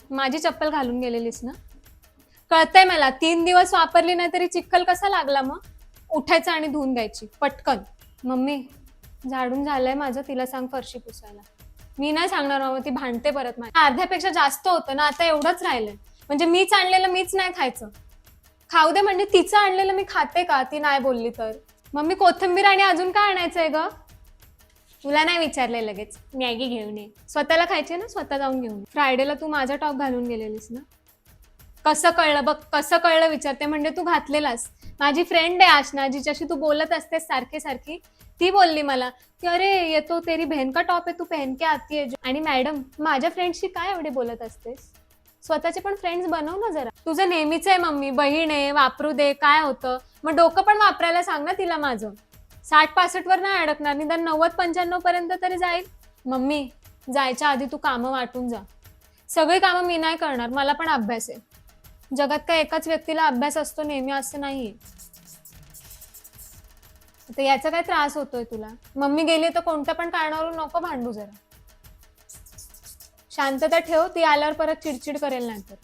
माझी चप्पल घालून गेलेलीस ना? कळतंय मला, 3 दिवस वापरली नाही तरी चिखल कसा लागला मग? उठायचं आणि धुवून द्यायची पटकन. मम्मी, झाडून झालंय माझं, तिला सांग फरशी पुसायला. मी नाही सांगणार मामा, ती भांडते परत माझ्या. अर्ध्यापेक्षा जास्त होतं ना, आता एवढंच राहिलंय. म्हणजे मीच आणलेलं मीच नाही खायचं. खाऊ दे म्हणजे तिचं आणलेलं मी खाते का, ती नाही बोलली तर? मम्मी, कोथिंबीर आणि अजून काय आणायचंय ग? तुला नाही विचारलंय लगेच, मॅगी घेऊन ये. स्वतःला खायची ना, स्वतः जाऊन घेऊन ये. फ्रायडेला तू माझा टॉप घालून गेलेलीस ना? कसं कळलं बघ, कसं कळलं विचारते, म्हणजे तू घातलेलास. माझी फ्रेंड आहे आशना, जिच्याशी तू बोलत असतेस सारखी सारखी, ती बोलली मला की अरे ये तो तेरी बहन का टॉप आहे, तू पहन के आती है. आणि मॅडम, माझ्या फ्रेंड्सशी काय एवढे बोलत असतेस? स्वतःचे पण फ्रेंड्स बनव ना जरा. तुझं नेहमीच आहे मम्मी, बहीण आहे, वापरू दे, काय होतं. मग डोकं पण वापरायला सांग ना तिला माझं. 60-65 वर नाही अडकणार, निदान 90-95 पर्यंत तरी जाईल. मम्मी, जायच्या आधी तू कामं वाटून जा. सगळी कामं मी नाही करणार, मला पण अभ्यास आहे. जगात काय एकाच व्यक्तीला अभ्यास असतो नेहमी असं नाहीये. तर याचा काय त्रास होतोय तुला? मम्मी गेली तर कोणत्या पण कारणावरून नको भांडू जरा. शांतता ठेव, ती आल्यावर परत चिडचिड करेल नंतर.